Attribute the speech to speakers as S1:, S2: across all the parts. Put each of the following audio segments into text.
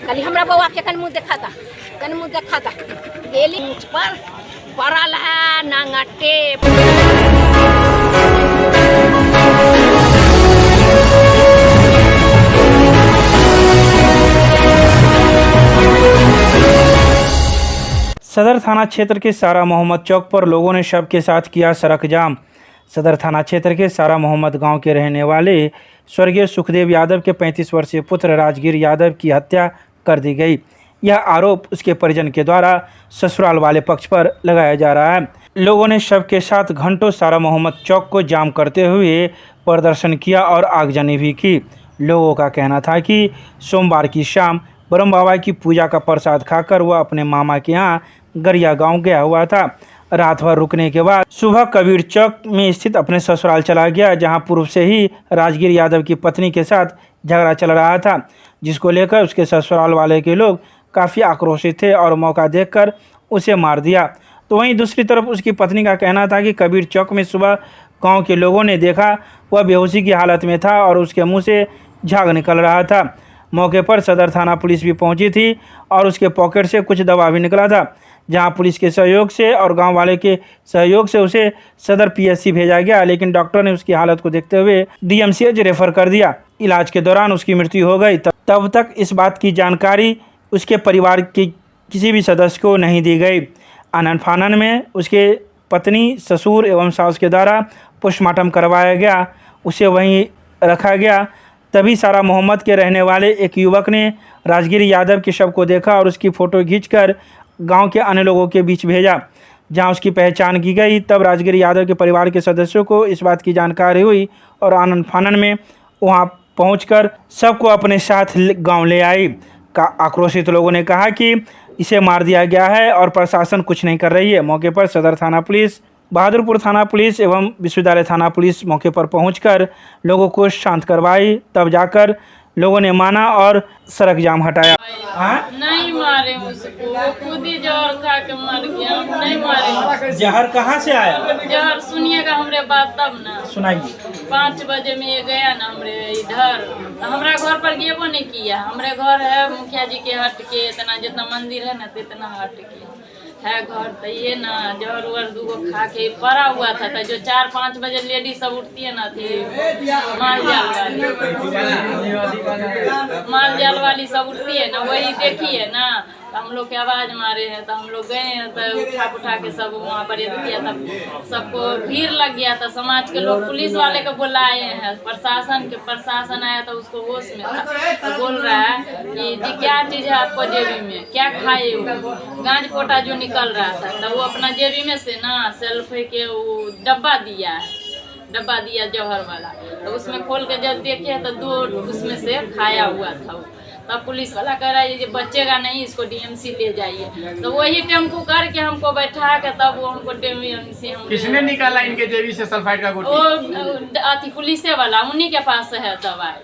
S1: कल हमरा बउआ के कन मुँह देखा था गेली मुझ पर पड़ल है नांगटे।
S2: सदर थाना क्षेत्र के सारा मोहम्मद चौक पर लोगों ने शव के साथ किया सड़क जाम। सदर थाना क्षेत्र के सारा मोहम्मद गांव के रहने वाले स्वर्गीय सुखदेव यादव के 35 वर्षीय पुत्र राजगीर यादव की हत्या कर दी गई। यह आरोप उसके परिजन के द्वारा ससुराल वाले पक्ष पर लगाया जा रहा है। लोगों ने शव के साथ घंटों सारा मोहम्मद चौक को जाम करते हुए प्रदर्शन किया और आगजनी भी की। लोगों का कहना था कि सोमवार की शाम ब्रह्म बाबा की पूजा का प्रसाद खाकर वह अपने मामा के यहाँ गरिया गांव गया हुआ था। रात भर रुकने के बाद सुबह कबीर चौक में स्थित अपने ससुराल चला गया, जहां पूर्व से ही राजगीर यादव की पत्नी के साथ झगड़ा चल रहा था, जिसको लेकर उसके ससुराल वाले के लोग काफ़ी आक्रोशित थे और मौका देखकर उसे मार दिया। तो वहीं दूसरी तरफ उसकी पत्नी का कहना था कि कबीर चौक में सुबह गाँव के लोगों ने देखा वह बेहोशी की हालत में था और उसके मुँह से झाग निकल रहा था। मौके पर सदर थाना पुलिस भी पहुंची थी और उसके पॉकेट से कुछ दवा भी निकला था, जहां पुलिस के सहयोग से और गांव वाले के सहयोग से उसे सदर पीएचसी भेजा गया, लेकिन डॉक्टर ने उसकी हालत को देखते हुए डीएमसीएच रेफर कर दिया। इलाज के दौरान उसकी मृत्यु हो गई। तब तक इस बात की जानकारी उसके परिवार के किसी भी सदस्य को नहीं दी गई। आनन फानन में उसके पत्नी, ससुर एवं सास के द्वारा पोस्टमार्टम करवाया गया, उसे वहीं रखा गया। तभी सारा मोहम्मद के रहने वाले एक युवक ने राजगीर यादव के शव को देखा और उसकी फ़ोटो खींचकर गांव के अन्य लोगों के बीच भेजा, जहां उसकी पहचान की गई। तब राजगीर यादव के परिवार के सदस्यों को इस बात की जानकारी हुई और आनन फानन में वहां पहुंचकर सबको अपने साथ गांव ले आई। आक्रोशित लोगों ने कहा कि इसे मार दिया गया है और प्रशासन कुछ नहीं कर रही है। मौके पर सदर थाना पुलिस, बहादुरपुर थाना पुलिस एवं विश्वविद्यालय थाना पुलिस मौके पर पहुंचकर लोगों को शांत करवाई। तब जाकर लोगों ने माना और सड़क जाम हटाया।
S3: नहीं मारे उसको, वो खुद ही जहर खा के मर गया। नहीं मारे।
S2: जहर कहाँ से आया?
S3: जहर सुनिएगा हमरे बात तब ना
S2: सुनाइए।
S3: 5 बजे में ये गया ना हमरे इधर, हमारा घर पर गेबो नहीं किया। हमरे घर है मुखिया जी के हट के, इतना जितना मंदिर है ना इतना हट के है घर। तो ये ना जहर उहर 2 खा के पड़ा हुआ था। तो जो 4-5 बजे लेडीज सब उठती है ना थी, माल जाल वाली सब उठती है ना, वही देखी है ना। तो हम लोग के आवाज़ मारे हैं, तो हम लोग गए हैं, तो उठा के सब वहाँ पर ये किया। तब सबको भीड़ लग गया था, समाज के लोग पुलिस वाले को बुलाए हैं। प्रशासन आया तो उसको होश में था, तो बोल रहा है कि जी क्या चीज़ है आपको जेबी में, क्या खाए हो? गांज पोटा जो निकल रहा था, तो वो अपना जेबी में से ना सेल्फ के वो डब्बा दिया जौहर वाला। तो उसमें खोल के जब देखे तो 2 उसमें से खाया हुआ था वो। तब पुलिस वाला कह रहा है ये बचेगा नहीं, इसको डीएमसी ले जाइए। तो वही टेम्पू करके हमको बैठा के तब वो हमको डीएमसी
S4: किसने निकाला इनके जेबी से सल्फाइड का गोटी?
S3: वो अति पुलिस वाला, उन्हीं के पास है दवाई।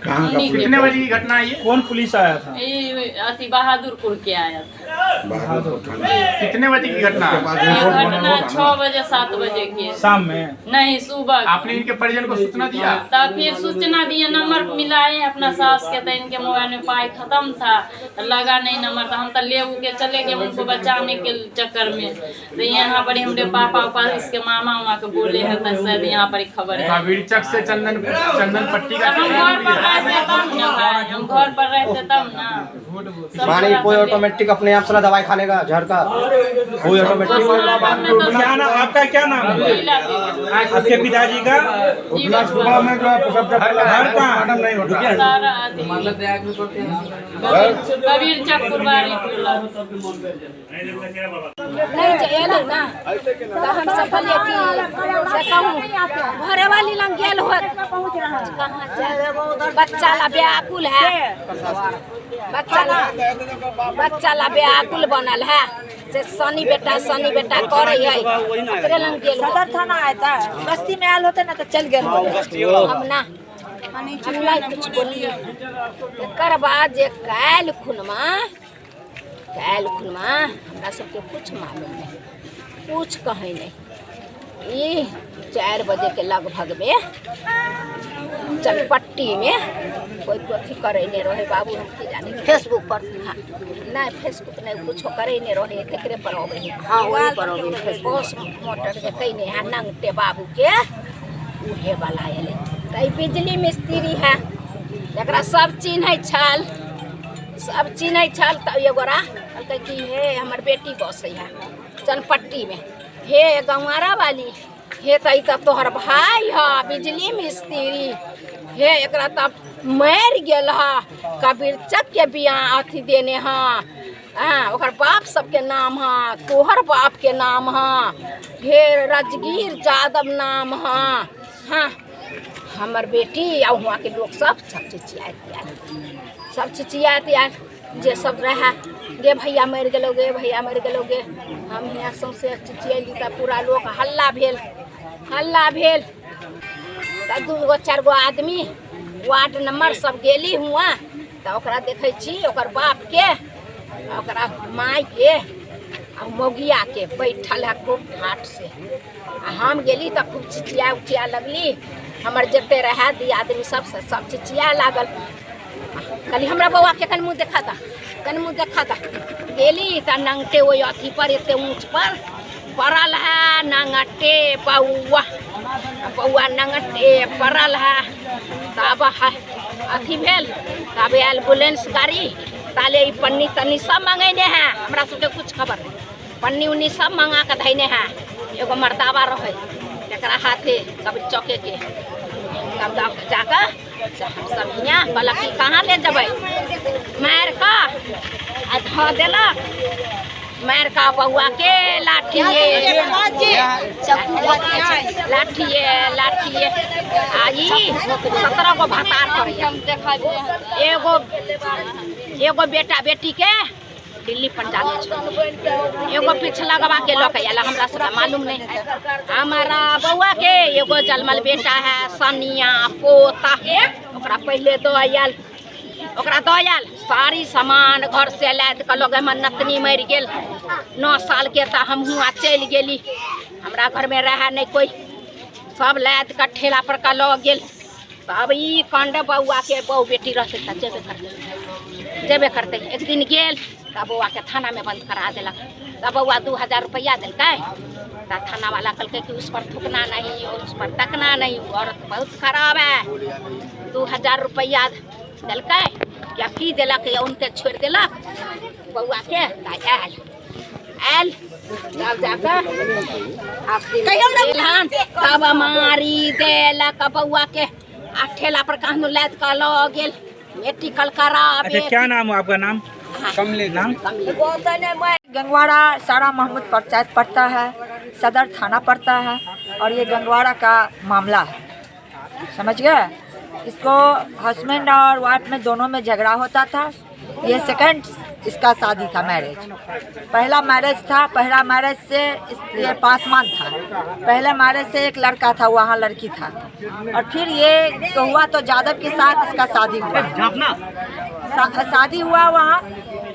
S4: कितने बजे की घटना है ये?
S2: कौन पुलिस आया था?
S3: अति बहादुरपुर के आया था।
S4: कितने बजे की घटना?
S3: ये घटना 6 बजे 7 बजे की
S2: शाम में?
S3: नहीं, सुबह।
S4: आपने इनके परिजन को सूचना दिया?
S3: तब फिर सूचना दिए, नंबर मिलाए अपना सास के। तो इनके मोबाइल में पाई खत्म था, तो लगा नहीं नंबर। तो हम तो ले के चले गए उनको बचाने के चक्कर में। तो यहाँ पर हमारे पापा इसके मामा वहाँ के बोले हैं, तो शायद यहाँ पर खबर है।
S4: कबीर चक से चंदन पट्टी का
S3: हम घर पर रहते तब ना भाई, हम घर पर रहते तब ना।
S5: मानी कोई ऑटोमेटिक अपने आप से दवाई खाने का झड़ का कोई ऑटोमेटिक।
S2: क्या नाम आपका? क्या नाम है आपके पिताजी का?
S3: कबीर चक पुरवारी टोला।
S1: नहीं जाए ना तो हम सफल घरे वाली लंग गेल होत। बच्चा ला व्याकुल है, बच्चा ला व्याकुल बनल है से सनी बेटा करे है। ओकरे लंग गेल सदर थाना आता बस्ती में आल होते ना तो चल गेल हम ना नहीं कुछ बोलिए। एकर बाद जे काल खुनमा हमरा सबके कुछ मालूम नहीं, कुछ कहीं नहीं। ये 4 बजे के लगभग में चनपट्टी में कोई कथी करे नहीं रहे बाबू, हम की जाने फेसबुक पर। हाँ नहीं फेसबुक नहीं कुछ करे नहीं रहे, तेकरे पर होवे। हाँ वही पर होवे पोस्ट मोटर के कहीं नहीं है नंगटे बाबू के उहे वाला है। कई बिजली मिस्त्री है एकरा सब चिन्ह छल, सब चिन्ह छल। तब एगो कहते कि हे हमर बेटी बसे है चनपट्टी में, हे गंवारा वाली, हे तब तोहर भाई है बिजली मिस्त्री, हे एकरा तब मर गेल है कबीर चक के बियाह अथी देने हाँ। हाँ ओकर बाप सबके नाम है, तोहर बाप के नाम है, हे राजगीर यादव नाम है। हाँ हमर बेटी और वहाँ के लोग सब चिचियात यार जे सब रहा गे भैया मर गलो, गे भैया मर गलो गे। हम यहाँ सौंसे चिचियली तो पूरा लोग हल्ला भेल, हल्ला भेल। तो 2 गो 4 गो आदमी वार्ड नंबर सब गेली हुआ तो ओकरा देखै छी ओकर बाप के ओकरा माई के और मौगिया के बैठल है खूब ठाट से। हम गेली तो खूब चिचिया उचिया लगली, हमर जते रहा दी आदमी सब चिचिया लागल। कल हमरा बउआ के कन मुँह देखा था, कन मुँह देखा था। गेली तो नंगटे वही अथी पर एते ऊँच पर पड़ल है नंगटे बउआ, बउआ नंगटे पड़ल है। तब अथी भेल तब एम्बुलेंस गाड़ी ताले पन्नी तन्नी सब मंगेने हैं, हमरा सबके कुछ खबर नहीं। पन्नी उन्नी सब मंगा के धैने हैं। एगो मर्दावा रहे एकरा हाथे कभी चौके के तब जाकर सब यहाँ बोला कि कहाँ ले जब मार का धो देलक, मार का बउआ के लाठिए लाठिए आई 17 गो भतार कर। एगो बेटा बेटी के दिल्ली पंजाब एगो पिछला गवा के लोग आला, हमरा सब मालूम नहीं। हमारा बउआ के एगो जलमल बेटा है सनिया पोता, ओकरा पहले दो आयल, ओकरा दो आयल सारी सामान घर से लाद के लोग हमर नतनी मर गेल 9 साल के तो हम हुआ चल गेली, हमरा घर में रहा नहीं कोई, सब लाद के ठेला पर का लग गेल। तब ई कांड बउआ के बहू बेटी रहते जेबे करते। एक दिन गेल तब बउआ के थाना में बंद करा दिलक। तब बउआ 2000 रुपया दिलकै, तब थाना वाला कहलकै कि उस पर थूकना नहीं और उस पर तकना नहीं, औरत बहुत खराब है। 2000 रुपया दिलकै क्या की दिलक उनके छोड़ दिलक बउआ के। आयल तब जाकर तब मारी देलक बउआ के आ ठेला पर कहूँ लाद कर लो गेल मेडिकल करा।
S2: अच्छा क्या नाम है आपका? नाम
S5: कमली
S2: नाम
S6: गंगवाड़ा सारा महमूद पंचायत पड़ता है, सदर थाना पड़ता है और ये गंगवाड़ा का मामला है, समझ गए। इसको हस्बैंड और वाइफ में दोनों में झगड़ा होता था। ये सेकंड इसका शादी था, मैरिज। पहला मैरिज था, पहला मैरिज से ये पासवान था। पहले मैरिज से एक लड़का था, वहाँ लड़की था। और फिर ये तो हुआ तो यादव के साथ इसका शादी हुआ, शादी हुआ वहाँ।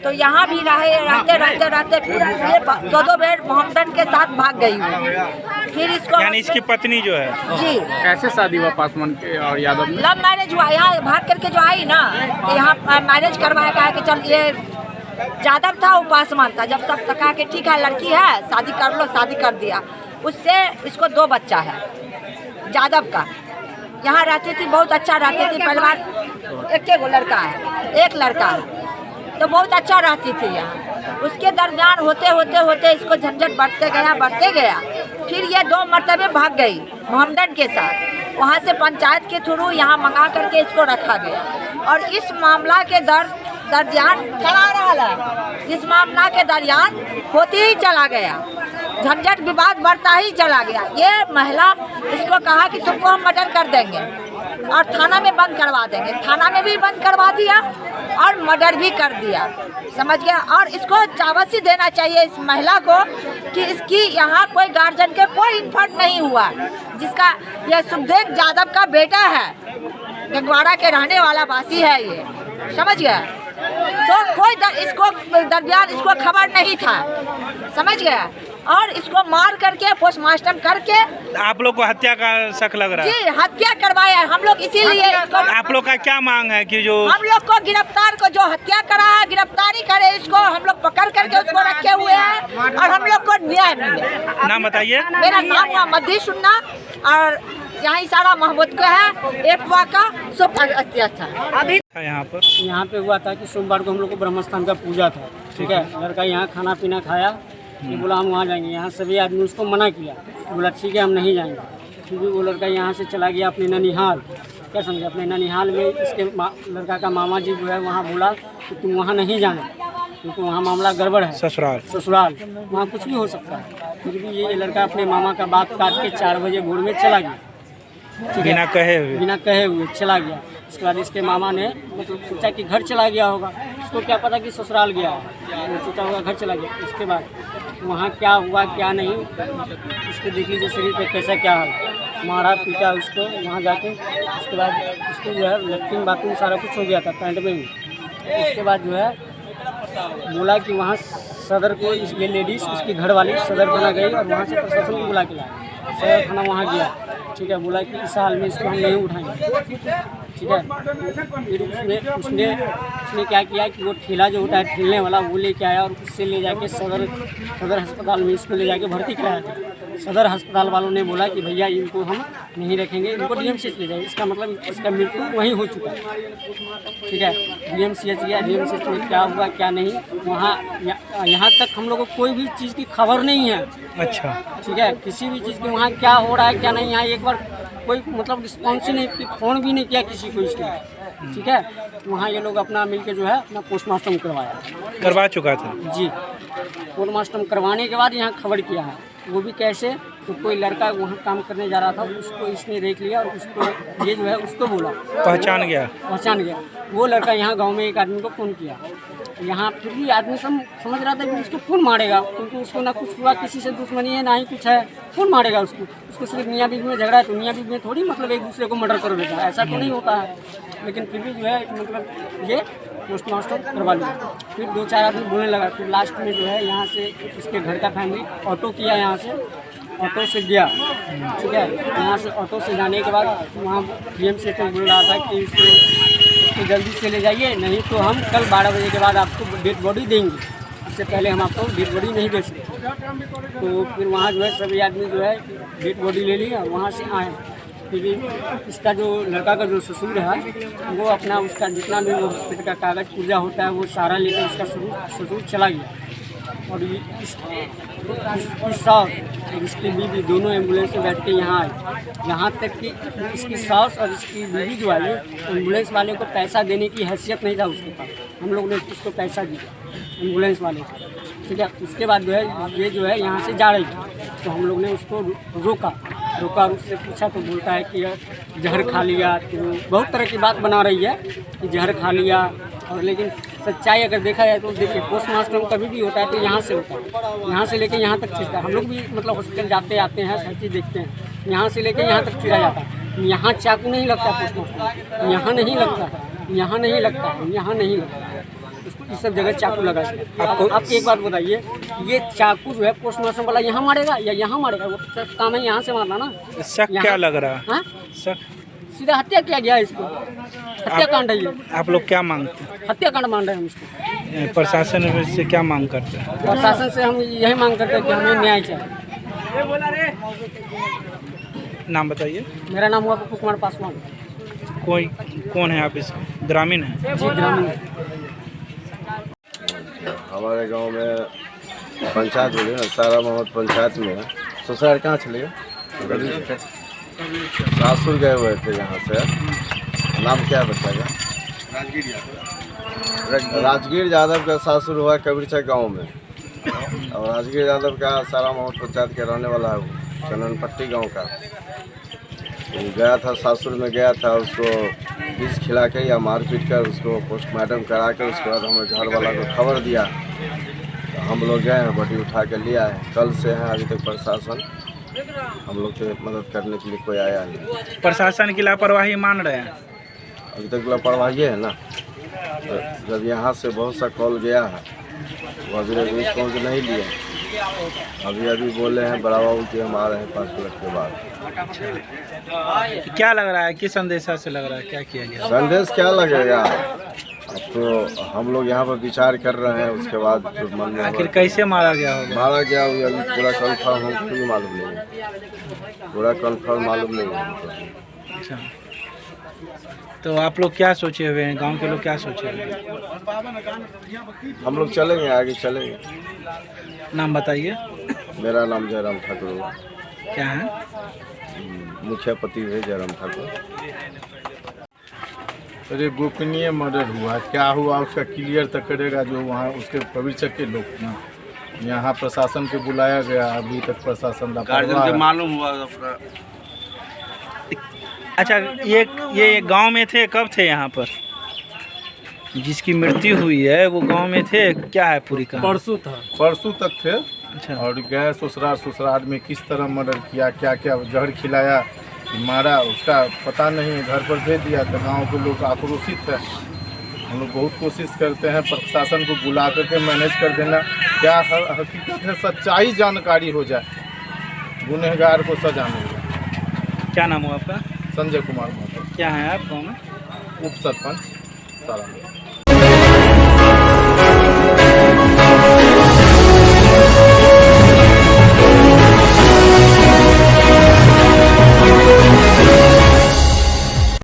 S6: तो यहाँ भी रहते फिर ये 2 बेर मोहम्मदन के साथ भाग गई हुई। फिर इसको
S2: यानी इसकी पत्नी जो है
S6: जी
S4: कैसे शादी हुआ पासवान के और यादव में?
S6: लव मैरिज हुआ। यहाँ भाग करके जो आई ना तो यहाँ मैरिज करवाया, कहा कि चल ये यादव था वो पासवान था। जब सब कहा कि ठीक है लड़की है शादी कर लो, शादी कर दिया। उससे इसको 2 बच्चा है यादव का। यहाँ रहती थी, बहुत अच्छा रहती थी। परिवार एक लड़का है, एक लड़का है, तो बहुत अच्छा रहती थी यहाँ। उसके दरमियान होते इसको झंझट बढ़ते गया। फिर ये 2 मरतबे भाग गई मोहम्मदन के साथ। वहाँ से पंचायत के थ्रू यहाँ मंगा करके इसको रखा गया। और इस मामला के दरमियान इस मामला के दरमियान होते ही चला गया, झंझट विवाद बढ़ता ही चला गया। ये महिला इसको कहा कि तुमको हम मर्डर कर देंगे और थाना में बंद करवा देंगे। थाना में भी बंद करवा दिया और मर्डर भी कर दिया, समझ गया। और इसको चावसी देना चाहिए इस महिला को कि इसकी यहाँ कोई गार्जियन के कोई इन्फर्ट नहीं हुआ। जिसका यह सुखदेव यादव का बेटा है, गंगवाड़ा के रहने वाला वासी है ये, समझ गया। तो कोई इसको दरमियान इसको खबर नहीं था, समझ गया। और इसको मार करके पोस्टमार्टम करके।
S2: आप लोग को हत्या का शक लग रहा है?
S6: जी, हत्या करवाया है हम लोग, इसीलिए
S2: आप लोग का क्या मांग है कि जो
S6: हम लोग को गिरफ्तार को जो हत्या करा है गिरफ्तारी करे, इसको हम लोग पकड़ करके उसको रखे हुए हैं और हम लोग को न्याय मिले।
S2: नाम बताइए।
S6: मेरा नाम हुआ मध्य सुन्ना और यहाँ इशारा महमूद का है, एपवा का सब अच्छा अभी
S2: यहाँ
S7: पे हुआ था कि सोमवार को हम लोग को ब्रह्म स्थान का पूजा था, ठीक है। लड़का यहाँ खाना पीना खाया, ये बोला हम वहाँ जाएंगे। यहाँ सभी आदमी उसको मना किया, बोला ठीक है हम नहीं जाएंगे, क्योंकि वो लड़का यहाँ से चला गया अपने ननिहाल। क्या समझे, अपने ननिहाल में इसके लड़का का मामा जी जो है वहाँ बोला कि तुम वहाँ नहीं जाना, क्योंकि वहाँ मामला गड़बड़ है। ससुराल वहाँ कुछ भी हो सकता है। फिर भी ये लड़का अपने मामा का बात काट के 4 बजे भोर में चला गया,
S2: बिना कहे हुए
S7: चला गया। उसके बाद इसके मामा ने मतलब सोचा कि घर चला गया होगा, उसको क्या पता कि ससुराल गया है, वो सोचा होगा घर चला गया। उसके बाद वहाँ क्या हुआ क्या नहीं, उसको देख लीजिए शरीर पे कैसा क्या हाल, मारा पीटा उसको वहाँ जाके। उसके बाद उसको जो है लैट्रिन बाथरूम सारा कुछ हो गया था पैंट में ही। उसके बाद जो है बोला कि वहाँ सदर को ये लेडीज़ उसकी घर वाली सदर थाना गई और वहाँ से प्रशासन को बुला के लाया। सदर थाना वहाँ गया, ठीक है, बोला कि इस हाल में इसको हम नहीं उठाएंगे, ठीक है। फिर उसने क्या किया कि वो ठेला जो होता है ठेलने वाला वो लेके आया और उससे ले जाके सदर अस्पताल में इसको ले जाके भर्ती कराया था। सदर अस्पताल वालों ने बोला कि भैया इनको हम नहीं रखेंगे, इनको DMCH ले जाए। इसका मतलब इसका मृत्यु वहीं हो चुका है, ठीक है। DMCH गया, DMCH में क्या हुआ क्या नहीं, वहाँ यहाँ तक हम लोग को कोई भी चीज़ की खबर नहीं है।
S2: अच्छा,
S7: ठीक है, किसी भी चीज़ की वहाँ क्या हो रहा है क्या नहीं, यहाँ एक बार कोई मतलब रिस्पॉन्स ही नहीं, फ़ोन भी नहीं किया किसी को इसके, ठीक है। वहाँ ये लोग अपना मिलके जो है अपना पोस्टमार्टम
S2: करवा चुका था
S7: जी। पोस्टमार्टम करवाने के बाद यहाँ खबर किया है, वो भी कैसे, तो कोई लड़का वहाँ काम करने जा रहा था, उसको इसने देख लिया और उसको ये जो है उसको बोला, पहचान गया। वो लड़का यहाँ गांव में एक आदमी को फ़ोन किया, यहाँ फिर भी आदमी समझ रहा था कि उसको कौन मारेगा, क्योंकि उसको ना कुछ हुआ, किसी से दुश्मनी है ना ही कुछ है, कौन मारेगा उसको सिर्फ मियाँ बीवी में झगड़ा है तो मियाँ बीवी में थोड़ी मतलब एक दूसरे को मर्डर कर देता है, ऐसा तो नहीं होता है। लेकिन फिर भी जो है मतलब ये पोस्टमार्टम करवा लिया। फिर 2-4 आदमी बोलने लगा, फिर लास्ट में जो है यहाँ से उसके घर का फैमिली ऑटो किया, यहाँ से ऑटो से गया, ठीक है। यहाँ से ऑटो से जाने के बाद वहाँ DMCH से बोल रहा था कि इसको जल्दी से ले जाइए, नहीं तो हम कल 12 बजे के बाद आपको डेड बॉडी देंगे, इससे पहले हम आपको डेड बॉडी नहीं दे सकते। तो फिर वहाँ जो है सभी आदमी जो है डेड बॉडी ले लिया, वहाँ से आए। फिर इसका जो लड़का का जो ससुर है वो अपना उसका जितना भी हॉस्पिटल का कागज़ पुर्जा होता है वो सारा लेकर उसका ससुर चला गया। और इसकी सास और इसकी बीवी दोनों एम्बुलेंस में बैठ के यहाँ आई। यहाँ तक कि इसकी सास और इसकी बीवी जो आई, एम्बुलेंस वाले को पैसा देने की हैसियत नहीं था उसके पास, हम लोग ने उसको पैसा दिया एम्बुलेंस वाले को, ठीक है। उसके बाद जो है ये जो है यहाँ से जा रही थी, तो हम लोग ने उसको रोका और उससे पूछा तो बोलता है कि जहर खा लिया। तो बहुत तरह की बात बना रही है कि जहर खा लिया, और लेकिन सच्चाई अगर देखा जाए तो देखिए पोस्टमार्टम कभी भी होता है तो यहाँ से होता है, यहाँ से लेके यहाँ तक चीज़ता है। हम लोग भी मतलब हॉस्पिटल जाते आते हैं, हर चीज़ देखते हैं, यहाँ से लेके यहाँ तक चिरा जाता है। यहाँ चाकू नहीं लगता पोस्टमार्टम, यहाँ नहीं लगता है, यहाँ नहीं लगता है, यहाँ नहीं लगता है, उसको इस सब जगह चाकू लगा है। आपको आप एक बात बताइए, ये चाकू जो है पोस्टमार्टम वाला यहाँ मारेगा या यहाँ मारेगा? वो काम है यहाँ से मारना ना।
S2: शक क्या लग रहा है? शक
S7: सीधा हत्या किया गया है इसको, हत्याकांड है ये।
S2: आप लोग क्या मांगते हैं?
S7: हत्याकांड मान रहे हैं हम इसको।
S2: प्रशासन से क्या मांग करते हैं?
S7: प्रशासन से हम यही मांग करते हैं कि हमें न्याय चाहिए।
S2: नाम बताइए।
S7: मेरा नाम हुआ पप्पू कुमार पासवान।
S2: कौन है आप? इस ग्रामीण है
S7: जी, ग्रामीण।
S8: हमारे गांव में पंचायत बोले ना, सारा मोहम्मद पंचायत में है। ससुराल कहाँ चले गए? सासुर गए हुए थे यहाँ से। नाम क्या बताएगा? राजगीर यादव का सासुर हुआ कबीरचा गांव में, और राजगीर यादव का सारा मोहम्मद पंचायत के रहने वाला है, वो चंदनपट्टी गांव का। गया था सासुर में, गया था उसको विष खिला के या मार पीट कर उसको पोस्टमार्टम करा कर उसके बाद हमें घर वाला को खबर दिया, तो हम लोग गए हैं, बॉडी उठा के लिया है। कल से हैं, अभी तक प्रशासन हम लोग की मदद करने के लिए कोई आया नहीं।
S2: प्रशासन की लापरवाही मान रहे हैं?
S8: अभी तक लापरवाही है ना। तो जब यहाँ से बहुत सा कॉल गया है, वो अभी रिस्पॉन्स नहीं लिया, अभी अभी बोले हैं बड़ा बाबू कि हम आ रहे हैं 5 मिनट के बाद।
S2: क्या लग रहा है, किस संदेशा से लग रहा है, क्या किया गया?
S8: संदेश क्या लगेगा, अब तो हम लोग यहाँ पर विचार कर रहे हैं, उसके बाद फिर मन में
S2: आखिर कैसे मारा गया होगा?
S8: मारा गया होगा अभी पूरा कन्फर्म हमको भी मालूम नहीं है, पूरा कन्फर्म मालूम नहीं है हमको।
S2: अच्छा, तो आप लोग क्या सोचे हुए हैं, गांव के लोग क्या सोचे हुए हैं?
S8: हम लोग चलेंगे, आगे चलेंगे।
S2: नाम बताइए।
S8: मेरा नाम जयराम ठाकुर हुआ,
S2: क्या है?
S8: मुखिया पति है जयराम ठाकुर।
S9: अरे गोपनीय मर्डर हुआ, क्या हुआ उसका क्लियर तक करेगा जो वहाँ उसके भविष्य के लोग ना। यहाँ प्रशासन को बुलाया गया, अभी तक प्रशासन
S5: मालूम हुआ।
S2: अच्छा, ये गांव में थे, कब थे यहाँ पर? जिसकी मृत्यु हुई है वो गांव में थे, क्या है पूरी कहानी?
S9: परसों तक थे।
S2: अच्छा,
S9: और गए ससुराल में किस तरह मर्डर किया, क्या क्या जहर खिलाया, मारा, उसका पता नहीं है। घर पर भेज दिया तो गाँव के लोग आक्रोशित है। हम लोग बहुत कोशिश करते हैं प्रशासन को बुला करके मैनेज कर देना, क्या हकीकत है, सच्चाई जानकारी हो जाए, गुनहगार को सजा मिल जाए।
S2: क्या नाम हुआ आपका?
S9: संजय कुमार महतो,
S2: क्या है आप गाँव में?
S9: उप सरपंच सारा।